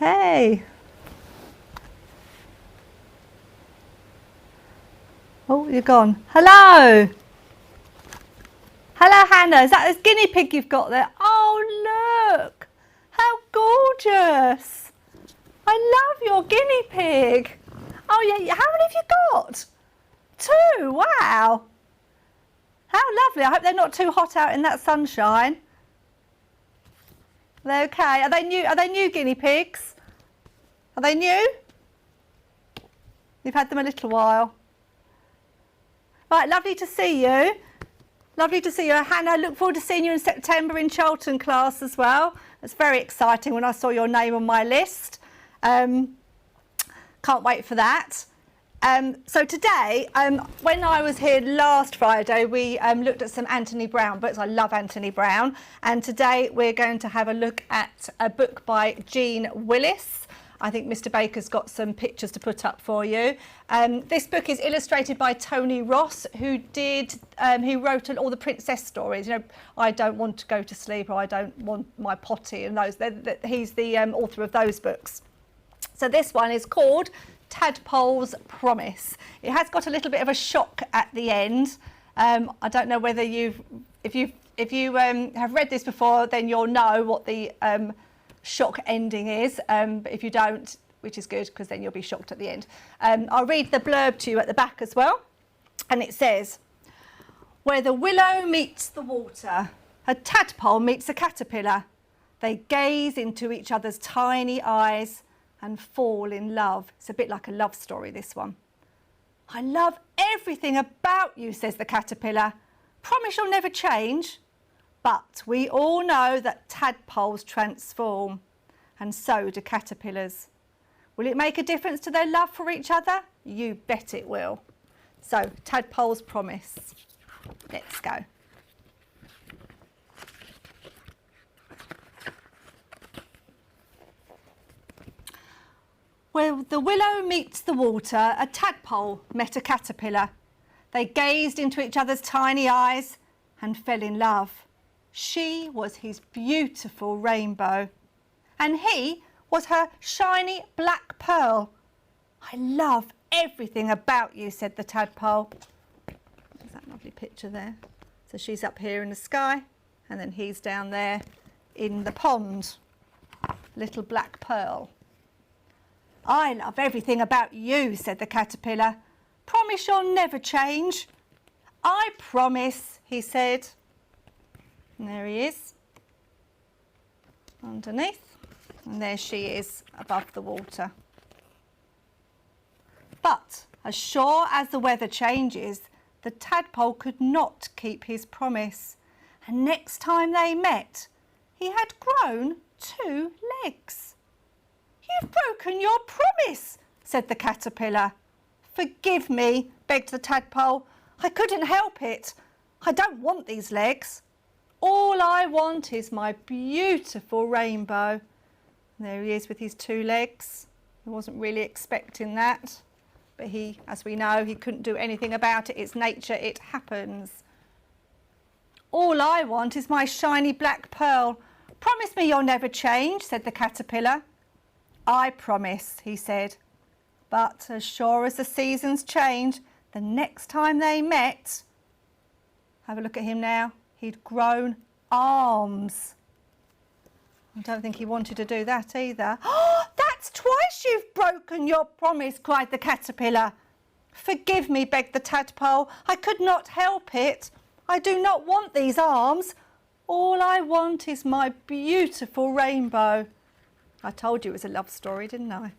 Hey. Oh, you're gone. Hello. Hello, Hannah. Is that this guinea pig you've got there? Oh, look. How gorgeous. I love your guinea pig. Oh, yeah. How many have you got? 2. Wow. How lovely. I hope they're not too hot out in that sunshine. Are they okay? Are they new? Are they new guinea pigs? Are they new? You've had them a little while. Right, lovely to see you. Lovely to see you. Hannah, look forward to seeing you in September in Charlton class as well. It's very exciting when I saw your name on my list. Can't wait for that. So today, when I was here last Friday, we looked at some Anthony Brown books. I love Anthony Brown. And today we're going to have a look at a book by Jean Willis. I think Mr. Baker's got some pictures to put up for you. This book is illustrated by Tony Ross, who wrote all the princess stories. You know, I Don't Want to Go to Sleep, or I Don't Want My Potty, and those. He's the author of those books. So this one is called Tadpole's Promise. It has got a little bit of a shock at the end. I don't know whether if you have read this before, then you'll know what the shock ending is, but if you don't, which is good, because then you'll be shocked at the end. I'll read the blurb to you at the back as well, and it says, where the willow meets the water, a tadpole meets a caterpillar. They gaze into each other's tiny eyes and fall in love. It's a bit like a love story, this one. I love everything about you, says the caterpillar. Promise you'll never change. But we all know that tadpoles transform, and so do caterpillars. Will it make a difference to their love for each other? You bet it will. So, Tadpole's Promise. Let's go. Where the willow meets the water, a tadpole met a caterpillar. They gazed into each other's tiny eyes and fell in love. She was his beautiful rainbow, and he was her shiny black pearl. I love everything about you, said the tadpole. There's that lovely picture there. So she's up here in the sky, and then he's down there in the pond. Little black pearl. I love everything about you, said the caterpillar. Promise you'll never change. I promise, he said. And there he is, underneath, and there she is above the water. But as sure as the weather changes, the tadpole could not keep his promise. And next time they met, he had grown 2 legs. You've broken your promise, said the caterpillar. Forgive me, begged the tadpole. I couldn't help it. I don't want these legs. All I want is my beautiful rainbow. And there he is with his 2 legs. He wasn't really expecting that. But he, as we know, he couldn't do anything about it. It's nature, it happens. All I want is my shiny black pearl. Promise me you'll never change, said the caterpillar. I promise, he said. But as sure as the seasons change, the next time they met, have a look at him now. He'd grown arms. I don't think he wanted to do that either. Oh, that's twice you've broken your promise, cried the caterpillar. Forgive me, begged the tadpole. I could not help it. I do not want these arms. All I want is my beautiful rainbow. I told you it was a love story, didn't I?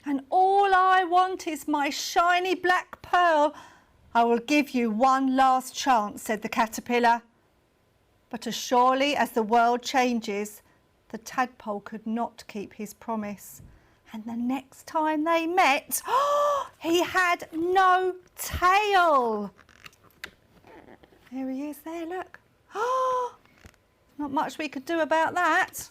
And all I want is my shiny black pearl. I will give you one last chance, said the caterpillar. But as surely as the world changes, the tadpole could not keep his promise. And the next time they met, he had no tail. There he is there, look. Not much we could do about that.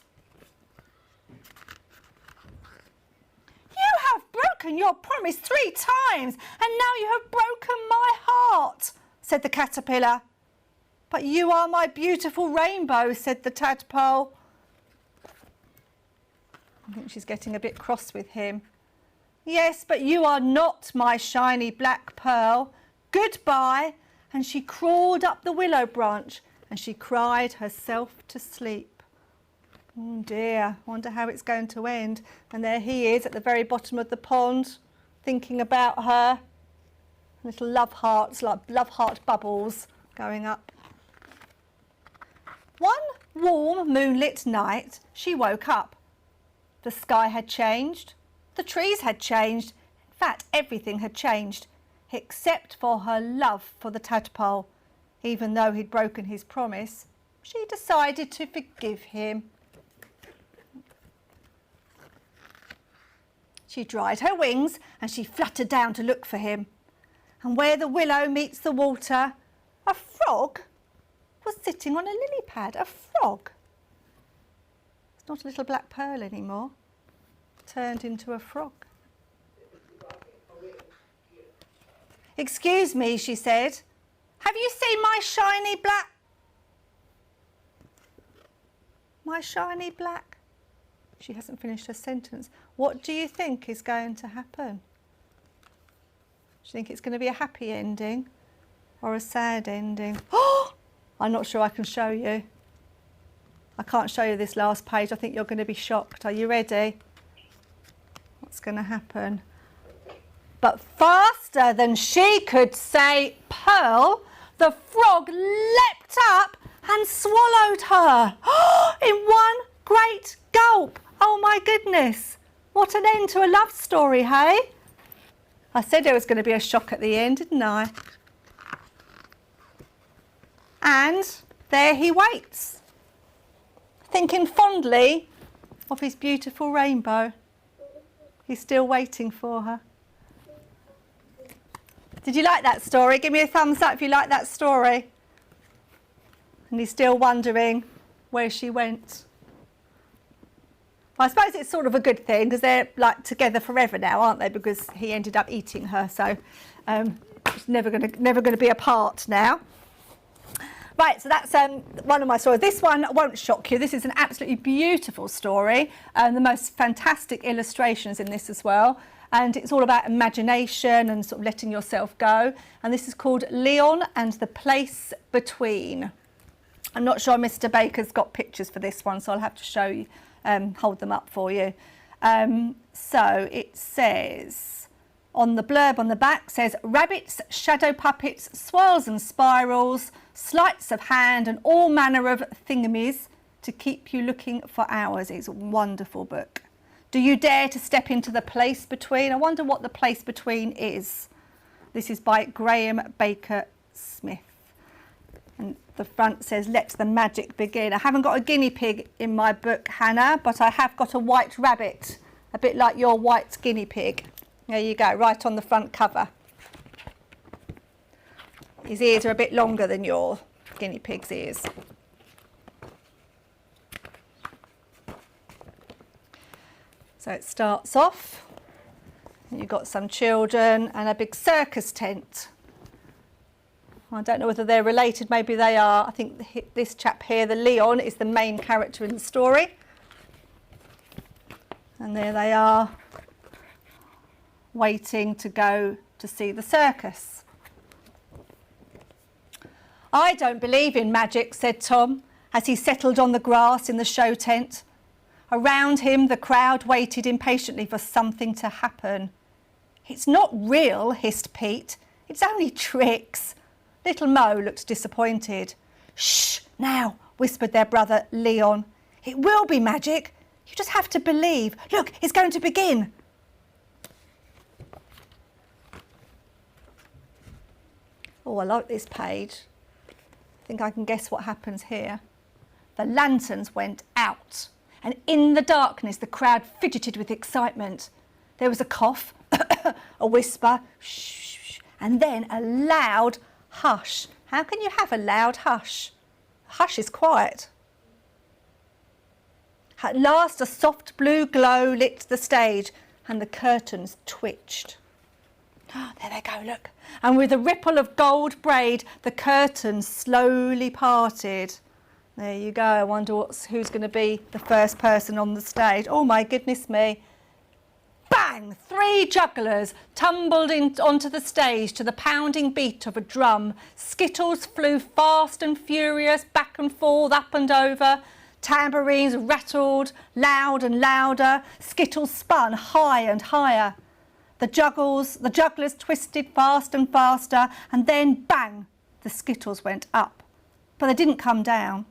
You have broken your promise 3 times, and now you have broken my heart, said the caterpillar. But you are my beautiful rainbow, said the tadpole. I think she's getting a bit cross with him. Yes, but you are not my shiny black pearl. Goodbye. And she crawled up the willow branch and she cried herself to sleep. Oh dear, I wonder how it's going to end. And there he is at the very bottom of the pond, thinking about her. Little love hearts, like love heart bubbles going up. One warm moonlit night, she woke up. The sky had changed. The trees had changed. In fact, everything had changed, except for her love for the tadpole. Even though he'd broken his promise, she decided to forgive him. She dried her wings and she fluttered down to look for him. And where the willow meets the water, a frog was sitting on a lily pad. A frog. It's not a little black pearl anymore. Turned into a frog. Excuse me, she said. Have you seen my shiny black? My shiny black? She hasn't finished her sentence. What do you think is going to happen? Do you think it's going to be a happy ending or a sad ending? Oh, I'm not sure I can show you. I can't show you this last page. I think you're going to be shocked. Are you ready? What's going to happen? But faster than she could say Pearl, the frog leapt up and swallowed her in one great gulp. Oh my goodness. What an end to a love story, hey? I said there was going to be a shock at the end, didn't I? And there he waits, thinking fondly of his beautiful rainbow. He's still waiting for her. Did you like that story? Give me a thumbs up if you like that story. And he's still wondering where she went. Well, I suppose it's sort of a good thing because they're like together forever now, aren't they? Because he ended up eating her, so it's never going to be apart now. Right, so that's one of my stories. This one won't shock you. This is an absolutely beautiful story, and the most fantastic illustrations in this as well. And it's all about imagination and sort of letting yourself go. And this is called Leon and the Place Between. I'm not sure Mr. Baker's got pictures for this one, so I'll have to show you, hold them up for you. So it says, on the blurb on the back says, rabbits, shadow puppets, swirls and spirals, sleights of hand and all manner of thingamies to keep you looking for hours. It's a wonderful book. Do you dare to step into the place between? I wonder what the place between is. This is by Graham Baker Smith. And the front says, let the magic begin. I haven't got a guinea pig in my book, Hannah, but I have got a white rabbit, a bit like your white guinea pig. There you go, right on the front cover. His ears are a bit longer than your guinea pig's ears. So it starts off, you've got some children and a big circus tent. I don't know whether they're related, maybe they are. I think this chap here, the Leon, is the main character in the story. And there they are, waiting to go to see the circus. I don't believe in magic, said Tom, as he settled on the grass in the show tent. Around him, the crowd waited impatiently for something to happen. It's not real, hissed Pete. It's only tricks. Little Mo looked disappointed. Shh, now, whispered their brother Leon. It will be magic. You just have to believe. Look, it's going to begin. Oh, I like this page. I think I can guess what happens here. The lanterns went out, and in the darkness the crowd fidgeted with excitement. There was a cough, a whisper, shh, and then a loud hush. How can you have a loud hush? Hush is quiet. At last a soft blue glow lit the stage and the curtains twitched. Oh, there they go, look. And with a ripple of gold braid, the curtains slowly parted. There you go. I wonder who's going to be the first person on the stage. Oh my goodness me. Bang! 3 jugglers tumbled onto the stage to the pounding beat of a drum. Skittles flew fast and furious, back and forth, up and over. Tambourines rattled loud and louder. Skittles spun high and higher. The jugglers twisted fast and faster, and then bang, the skittles went up. But they didn't come down.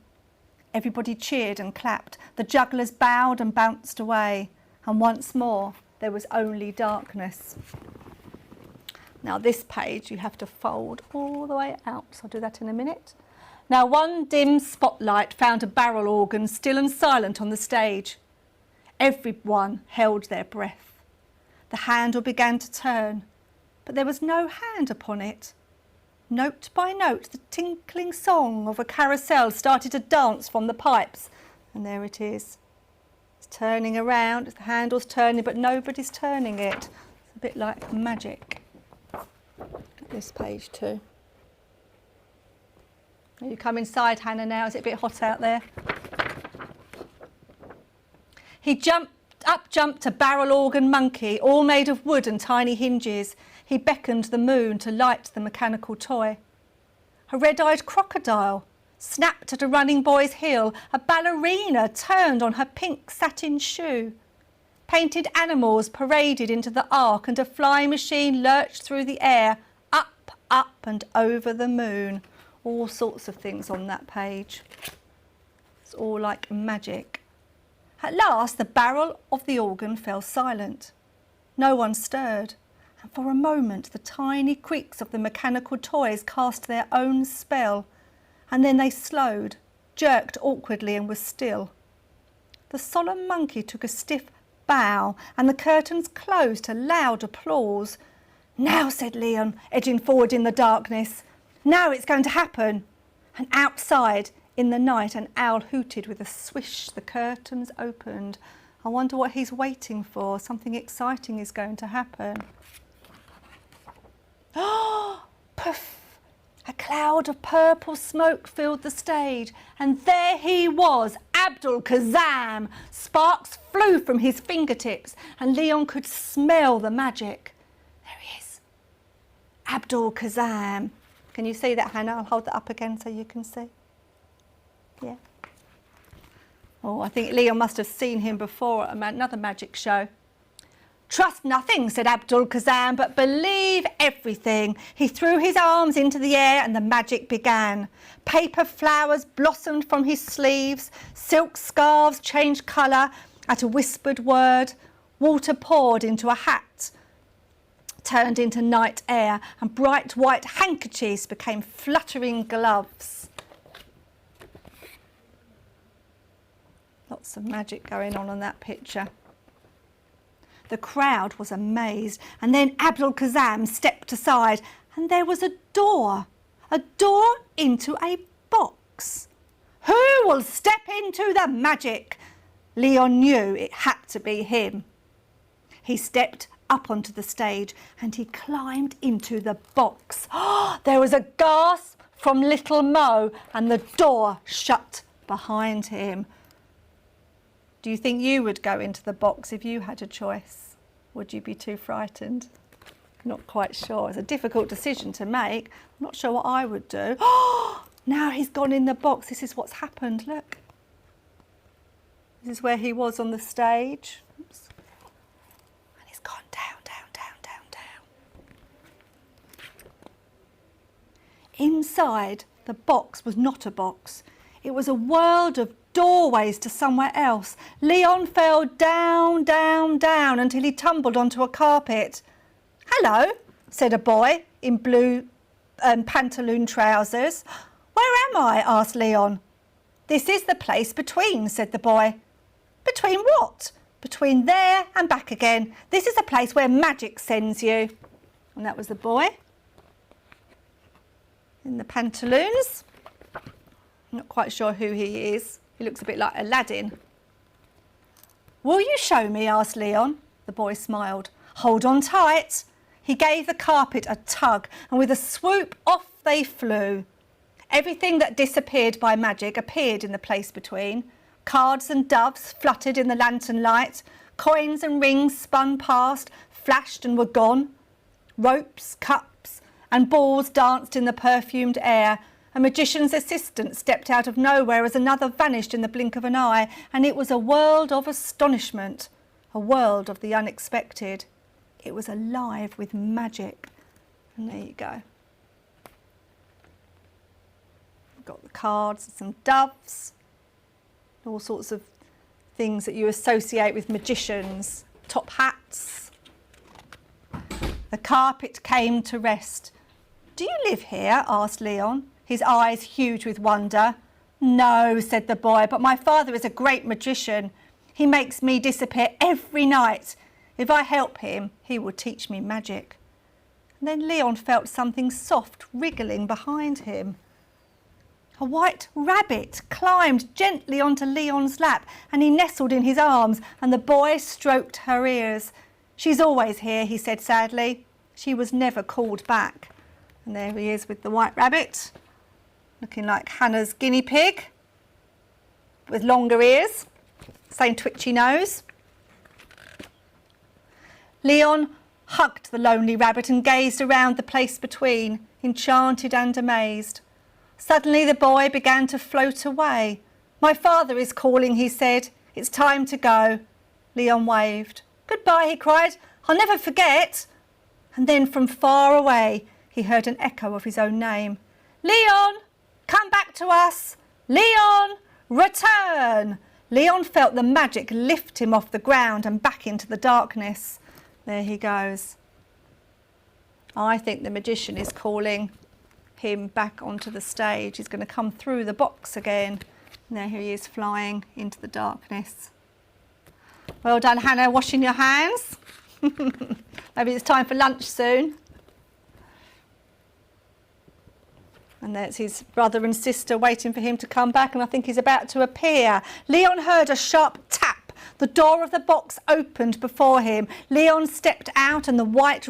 Everybody cheered and clapped. The jugglers bowed and bounced away, and once more there was only darkness. Now this page you have to fold all the way out, so I'll do that in a minute. Now one dim spotlight found a barrel organ still and silent on the stage. Everyone held their breath. The handle began to turn, but there was no hand upon it. Note by note, the tinkling song of a carousel started to dance from the pipes, and there it is. It's turning around, the handle's turning, but nobody's turning it. It's a bit like magic. This page too. You come inside, Hannah, now. Is it a bit hot out there? Up jumped a barrel organ monkey, all made of wood and tiny hinges. He beckoned the moon to light the mechanical toy. A red-eyed crocodile snapped at a running boy's heel. A ballerina turned on her pink satin shoe. Painted animals paraded into the ark, and a flying machine lurched through the air, up, up and over the moon. All sorts of things on that page. It's all like magic. At last, the barrel of the organ fell silent. No one stirred, and for a moment the tiny creaks of the mechanical toys cast their own spell, and then they slowed, jerked awkwardly, and were still. The solemn monkey took a stiff bow, and the curtains closed to loud applause. "Now," said Leon, edging forward in the darkness, "now it's going to happen." And outside, in the night, an owl hooted with a swish. The curtains opened. I wonder what he's waiting for. Something exciting is going to happen. Oh, poof! A cloud of purple smoke filled the stage, and there he was, Abdul-Kazam. Sparks flew from his fingertips, and Leon could smell the magic. There he is, Abdul-Kazam. Can you see that, Hannah? I'll hold that up again so you can see. Yeah. Oh, I think Leon must have seen him before at another magic show. "Trust nothing," said Abdul-Kazam, "but believe everything." He threw his arms into the air and the magic began. Paper flowers blossomed from his sleeves. Silk scarves changed colour at a whispered word. Water poured into a hat, turned into night air, and bright white handkerchiefs became fluttering gloves. Lots of magic going on that picture. The crowd was amazed, and then Abdul-Kazam stepped aside, and there was a door into a box. Who will step into the magic? Leon knew it had to be him. He stepped up onto the stage, and he climbed into the box. There was a gasp from little Mo, and the door shut behind him. Do you think you would go into the box if you had a choice? Would you be too frightened? Not quite sure. It's a difficult decision to make. I'm not sure what I would do. Now he's gone in the box. This is what's happened. Look. This is where he was on the stage. Oops. And he's gone down, down, down, down, down. Inside, the box was not a box. It was a world of doorways to somewhere else. Leon fell down, down, down until he tumbled onto a carpet. "Hello," said a boy in blue pantaloon trousers. "Where am I?" asked Leon. "This is the place between," said the boy. "Between what?" "Between there and back again. This is a place where magic sends you." And that was the boy in the pantaloons. I'm not quite sure who he is. He looks a bit like Aladdin. "Will you show me?" asked Leon. The boy smiled. "Hold on tight." He gave the carpet a tug, and with a swoop off they flew. Everything that disappeared by magic appeared in the place between. Cards and doves fluttered in the lantern light. Coins and rings spun past, flashed and were gone. Ropes, cups and balls danced in the perfumed air. A magician's assistant stepped out of nowhere as another vanished in the blink of an eye, and it was a world of astonishment, a world of the unexpected. It was alive with magic. And there you go. We've got the cards and some doves, all sorts of things that you associate with magicians, top hats. The carpet came to rest. "Do you live here?" asked Leon, his eyes huge with wonder. "No," said the boy, "but my father is a great magician. He makes me disappear every night. If I help him, he will teach me magic." And then Leon felt something soft wriggling behind him. A white rabbit climbed gently onto Leon's lap, and he nestled in his arms, and the boy stroked her ears. "She's always here," he said sadly. "She was never called back." And there he is with the white rabbit, looking like Hannah's guinea pig, with longer ears, same twitchy nose. Leon hugged the lonely rabbit and gazed around the place between, enchanted and amazed. Suddenly the boy began to float away. "My father is calling," he said. "It's time to go." Leon waved. "Goodbye," he cried. "I'll never forget." And then from far away he heard an echo of his own name. "Leon, come back to us. Leon, return." Leon felt the magic lift him off the ground and back into the darkness. There he goes. I think the magician is calling him back onto the stage. He's going to come through the box again. And there he is, flying into the darkness. Well done, Hannah, washing your hands. Maybe it's time for lunch soon. And there's his brother and sister waiting for him to come back, and I think he's about to appear. Leon heard a sharp tap. The door of the box opened before him. Leon stepped out, and with the white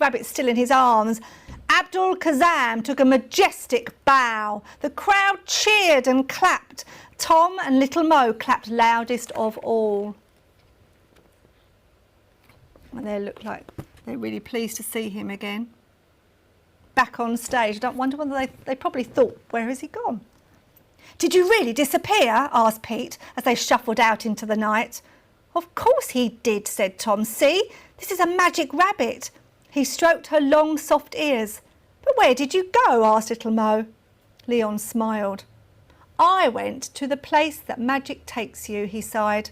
rabbit still in his arms. Abdul Kazam took a majestic bow. The crowd cheered and clapped. Tom and little Mo clapped loudest of all. And they look like they're really pleased to see him again. Back on stage. I don't wonder whether they probably thought, where has he gone? "Did you really disappear?" asked Pete as they shuffled out into the night. "Of course he did," said Tom. "See, this is a magic rabbit." He stroked her long, soft ears. "But where did you go?" asked little Mo. Leon smiled. "I went to the place that magic takes you," he sighed.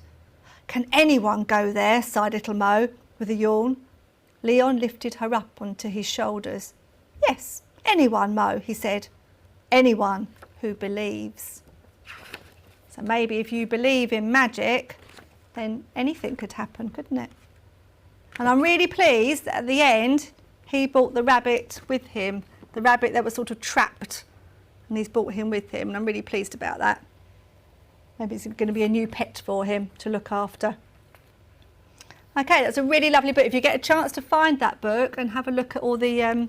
"Can anyone go there?" sighed little Mo with a yawn. Leon lifted her up onto his shoulders. "Yes, anyone, Mo," he said. "Anyone who believes." So maybe if you believe in magic, then anything could happen, couldn't it? And I'm really pleased that at the end he brought the rabbit with him, the rabbit that was sort of trapped, and he's brought him with him, and I'm really pleased about that. Maybe it's going to be a new pet for him to look after. Okay, that's a really lovely book. If you get a chance to find that book and have a look at all the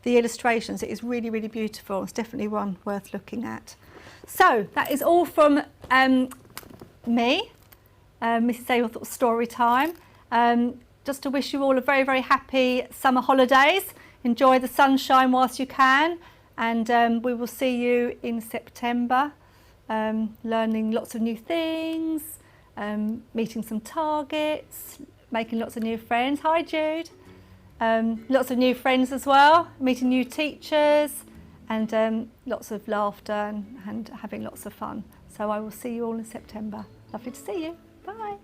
illustrations, it is really, really beautiful. It's definitely one worth looking at. So that is all from me, Mrs. Ablethorpe Storytime. Just to wish you all a very, very happy summer holidays. Enjoy the sunshine whilst you can, and we will see you in September, learning lots of new things, meeting some targets, making lots of new friends. Hi Jude. Lots of new friends as well, meeting new teachers, and lots of laughter and having lots of fun. So I will see you all in September. Lovely to see you. Bye.